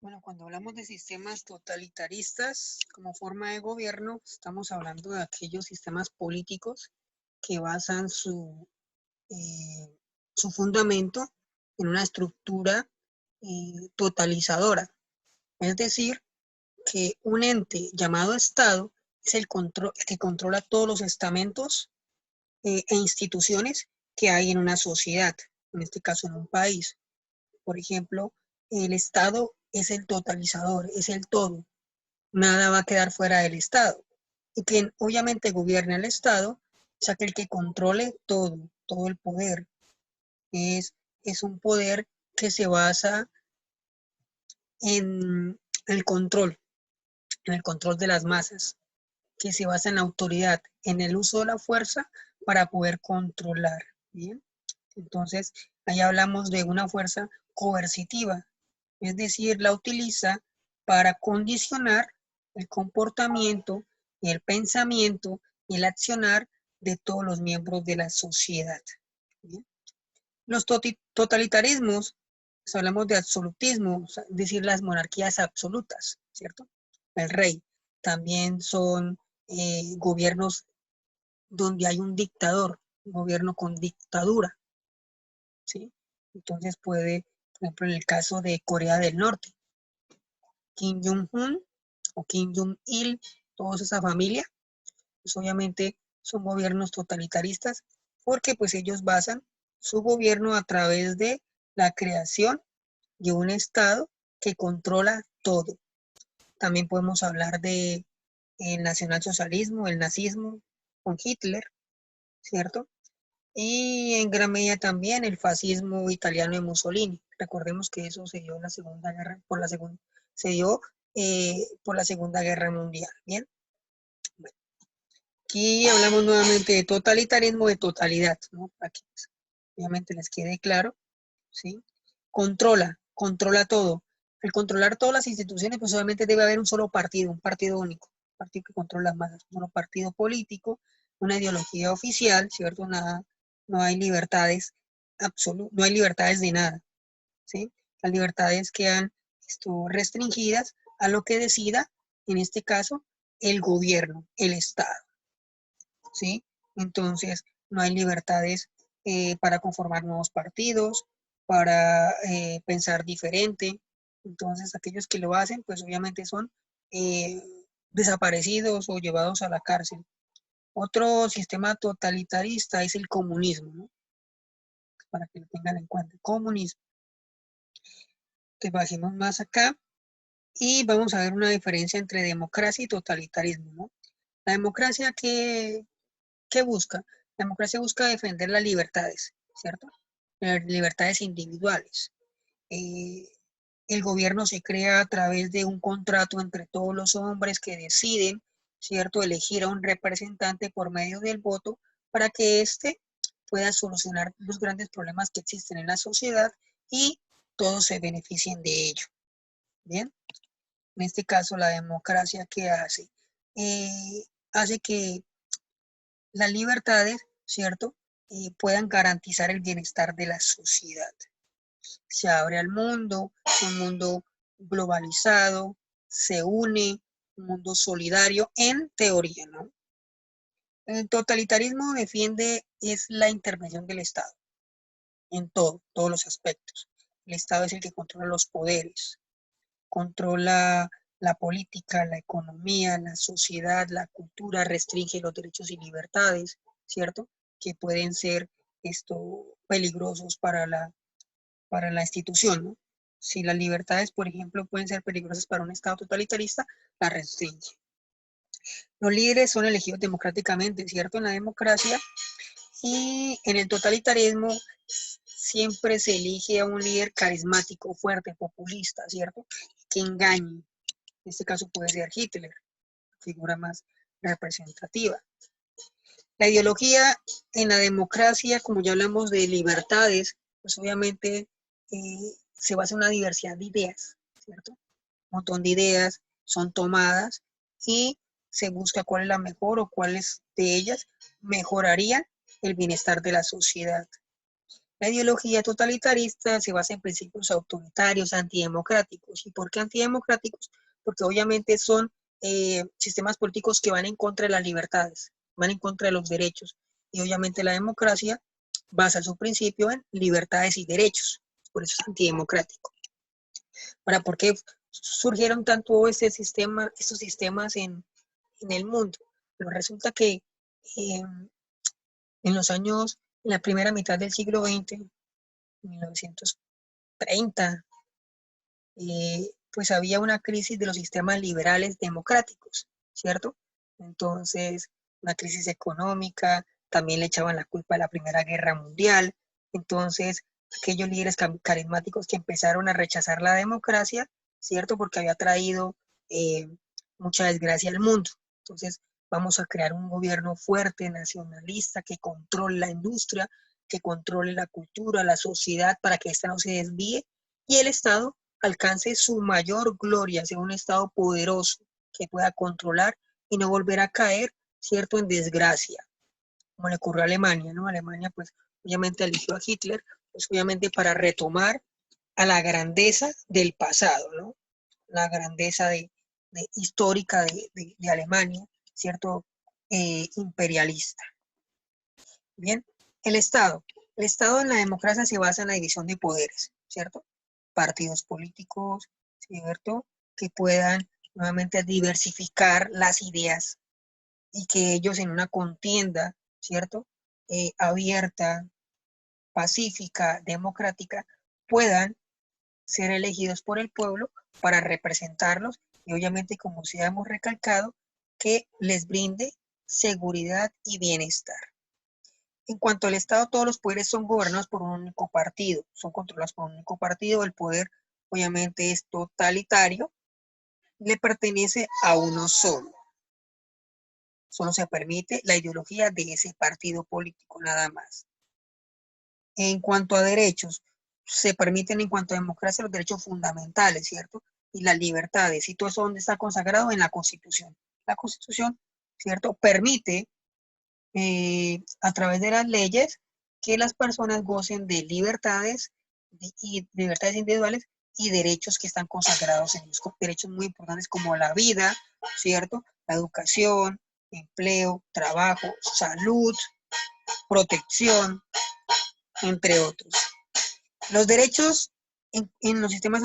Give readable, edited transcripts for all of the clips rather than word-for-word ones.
Bueno, cuando hablamos de sistemas totalitaristas como forma de gobierno, estamos hablando de aquellos sistemas políticos que basan su fundamento en una estructura totalizadora. Es decir, que un ente llamado Estado es el que controla todos los estamentos e instituciones que hay en una sociedad, en este caso en un país. Por ejemplo, el Estado es el totalizador, es el todo. Nada va a quedar fuera del Estado. Y quien obviamente gobierna el Estado es aquel que controle todo, todo el poder. Es, es un poder que se basa en en el control de las masas, que se basa en la autoridad, en el uso de la fuerza para poder controlar. ¿Bien? Entonces, ahí hablamos de una fuerza coercitiva, es decir, la utiliza para condicionar el comportamiento, el pensamiento y el accionar de todos los miembros de la sociedad. ¿Bien? Los totalitarismos, pues hablamos de absolutismo, es decir, las monarquías absolutas, ¿cierto? El rey. También son gobiernos donde hay un dictador, un gobierno con dictadura, ¿sí? Entonces puede, por ejemplo, en el caso de Corea del Norte, Kim Jong-un o Kim Jong-il, toda esa familia, pues obviamente son gobiernos totalitaristas porque pues ellos basan su gobierno a través de la creación de un Estado que controla todo. También podemos hablar de el nacionalsocialismo, el nazismo con Hitler, ¿cierto? Y en gran medida también el fascismo italiano de Mussolini. Recordemos que eso se dio en la Segunda Guerra, se dio por la Segunda Guerra Mundial. Bien, bueno, aquí hablamos nuevamente de totalitarismo, de totalidad, ¿no? Para que pues, obviamente les quede claro, ¿sí? Controla todo. Al controlar todas las instituciones, pues obviamente debe haber un partido único, un partido que controla las masas, un solo partido político, una ideología oficial, ¿cierto? Nada, no hay libertades no hay libertades de nada, ¿sí? Las libertades quedan restringidas a lo que decida, en este caso, el gobierno, el Estado, ¿sí? Entonces, no hay libertades para conformar nuevos partidos, para pensar diferente. Entonces, aquellos que lo hacen, pues obviamente son eh, desaparecidos o llevados a la cárcel. Otro sistema totalitarista es el comunismo, ¿no? Para que lo tengan en cuenta. Comunismo. Que bajemos más acá y vamos a ver una diferencia entre democracia y totalitarismo, ¿no? La democracia, ¿qué busca? La democracia busca defender las libertades, ¿cierto? Las libertades individuales. Eh, el gobierno se crea a través de un contrato entre todos los hombres que deciden, ¿cierto?, elegir a un representante por medio del voto para que éste pueda solucionar los grandes problemas que existen en la sociedad y todos se beneficien de ello. Bien, en este caso la democracia, ¿qué hace? Hace que las libertades, ¿cierto?, puedan garantizar el bienestar de la sociedad. Se abre al mundo, un mundo globalizado, se une, un mundo solidario en teoría, ¿no? El totalitarismo defiende es la intervención del Estado en todos los aspectos. El Estado es el que controla los poderes, controla la política, la economía, la sociedad, la cultura, restringe los derechos y libertades, ¿cierto? Que pueden ser peligrosos para la institución, ¿no? Si las libertades, por ejemplo, pueden ser peligrosas para un Estado totalitarista, la restringe. Los líderes son elegidos democráticamente, ¿cierto? En la democracia y en el totalitarismo siempre se elige a un líder carismático, fuerte, populista, ¿cierto? Que engañe. En este caso puede ser Hitler, figura más representativa. La ideología en la democracia, como ya hablamos de libertades, pues obviamente se basa en una diversidad de ideas, ¿cierto? Un montón de ideas son tomadas y se busca cuál es la mejor o cuáles de ellas mejorarían el bienestar de la sociedad. La ideología totalitarista se basa en principios autoritarios, antidemocráticos. ¿Y por qué antidemocráticos? Porque obviamente son sistemas políticos que van en contra de las libertades, van en contra de los derechos. Y obviamente la democracia basa su principio en libertades y derechos. Por eso es antidemocrático. Ahora, ¿por qué surgieron tanto estos sistemas en el mundo? Pero resulta que eh, en los años, en la primera mitad del siglo XX, 1930, pues había una crisis de los sistemas liberales democráticos, ¿cierto? Entonces, una crisis económica, también le echaban la culpa a la Primera Guerra Mundial. Entonces, aquellos líderes carismáticos que empezaron a rechazar la democracia, ¿cierto? Porque había traído eh, mucha desgracia al mundo. Entonces, vamos a crear un gobierno fuerte, nacionalista, que controle la industria, que controle la cultura, la sociedad, para que esta no se desvíe, y el Estado alcance su mayor gloria, sea un Estado poderoso que pueda controlar y no volver a caer, ¿cierto?, en desgracia, como le ocurrió a Alemania, ¿no? Alemania, pues, obviamente eligió a Hitler, pues, obviamente para retomar a la grandeza del pasado, ¿no? La grandeza histórica de Alemania, ¿cierto?, imperialista. Bien, el Estado. El Estado en la democracia se basa en la división de poderes, ¿cierto? Partidos políticos, ¿cierto? Que puedan nuevamente diversificar las ideas y que ellos en una contienda, ¿cierto? Abierta, pacífica, democrática, puedan ser elegidos por el pueblo para representarlos y obviamente, como ya hemos recalcado, que les brinde seguridad y bienestar. En cuanto al Estado, todos los poderes son gobernados por un único partido, son controlados por un único partido, el poder obviamente es totalitario, le pertenece a uno solo. Solo se permite la ideología de ese partido político, nada más. En cuanto a derechos, se permiten en cuanto a democracia los derechos fundamentales, ¿cierto? Y las libertades, y todo eso donde está consagrado en la Constitución. La Constitución, ¿cierto? Permite a través de las leyes que las personas gocen de libertades y libertades individuales y derechos que están consagrados en ellos, derechos muy importantes como la vida, ¿cierto? La educación, empleo, trabajo, salud, protección, entre otros. Los derechos en los sistemas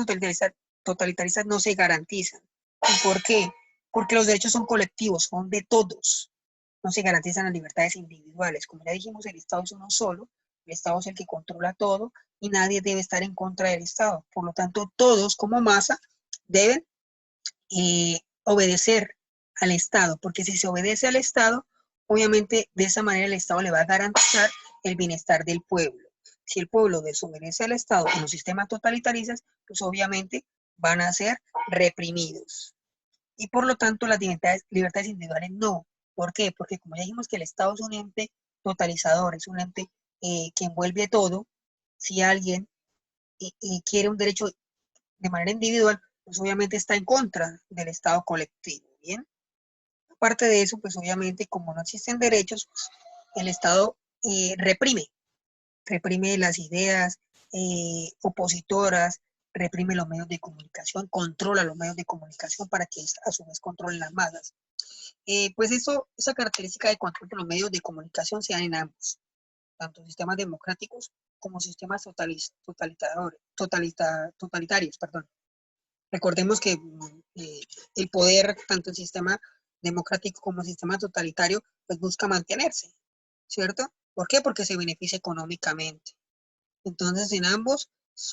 totalitaristas no se garantizan. ¿Y por qué? Porque los derechos son colectivos, son de todos. No se garantizan las libertades individuales. Como ya dijimos, el Estado es uno solo, el Estado es el que controla todo y nadie debe estar en contra del Estado. Por lo tanto, todos como masa deben obedecer al Estado, porque si se obedece al Estado, obviamente de esa manera el Estado le va a garantizar el bienestar del pueblo. Si el pueblo desobedece al Estado en los sistemas totalitaristas, pues obviamente van a ser reprimidos. Y por lo tanto las libertades individuales no. ¿Por qué? Porque como ya dijimos que el Estado es un ente totalizador, es un ente que envuelve todo. Si alguien quiere un derecho de manera individual, pues obviamente está en contra del Estado colectivo, ¿bien? Aparte de eso, pues obviamente como no existen derechos, pues, el Estado reprime las ideas opositoras, reprime los medios de comunicación, controla los medios de comunicación para que a su vez controlen las masas. Pues esa característica de control de los medios de comunicación se dan en ambos, tanto sistemas democráticos como sistemas totalitarios, perdón. Recordemos que el poder, tanto el sistema democrático como el sistema totalitario, pues busca mantenerse, ¿cierto? ¿Por qué? Porque se beneficia económicamente. Entonces, en ambos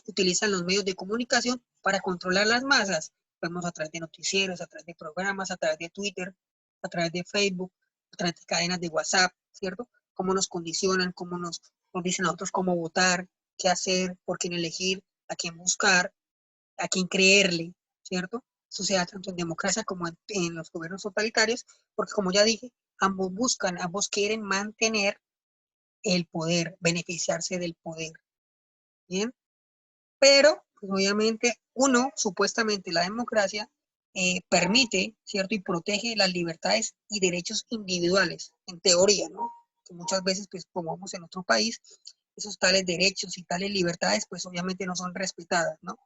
utilizan los medios de comunicación para controlar las masas. Vemos a través de noticieros, a través de programas, a través de Twitter, a través de Facebook, a través de cadenas de WhatsApp, ¿cierto? Cómo nos condicionan, cómo nos dicen a nosotros cómo votar, qué hacer, por quién elegir, a quién buscar, a quién creerle, ¿cierto? Eso se da tanto en democracia como en los gobiernos totalitarios, porque como ya dije, ambos buscan, ambos quieren mantener el poder, beneficiarse del poder, ¿bien? Pero, pues, obviamente, supuestamente la democracia, permite, ¿cierto? Y protege las libertades y derechos individuales, en teoría, ¿no? Que muchas veces, pues, como vamos en otro país, esos tales derechos y tales libertades, pues obviamente no son respetadas, ¿no?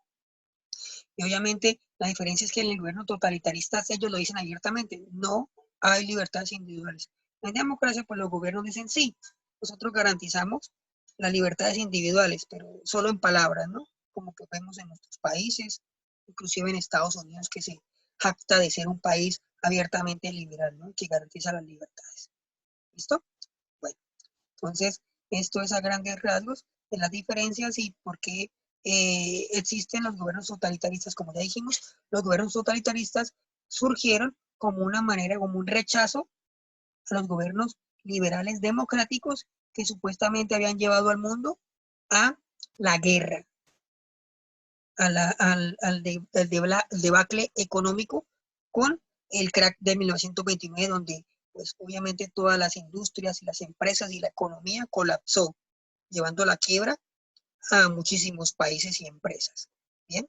Y obviamente la diferencia es que en el gobierno totalitarista ellos lo dicen abiertamente, no hay libertades individuales. En democracia, pues los gobiernos dicen sí, nosotros garantizamos las libertades individuales, pero solo en palabras, ¿no? Como que vemos en nuestros países, inclusive en Estados Unidos, que se jacta de ser un país abiertamente liberal, ¿no? Que garantiza las libertades. ¿Listo? Bueno, entonces, esto es a grandes rasgos de las diferencias y por qué existen los gobiernos totalitaristas. Como ya dijimos, los gobiernos totalitaristas surgieron como una manera, como un rechazo a los gobiernos liberales democráticos que supuestamente habían llevado al mundo a la guerra, al debacle económico con el crack de 1929, donde pues obviamente todas las industrias y las empresas y la economía colapsó, llevando a la quiebra a muchísimos países y empresas. Bien.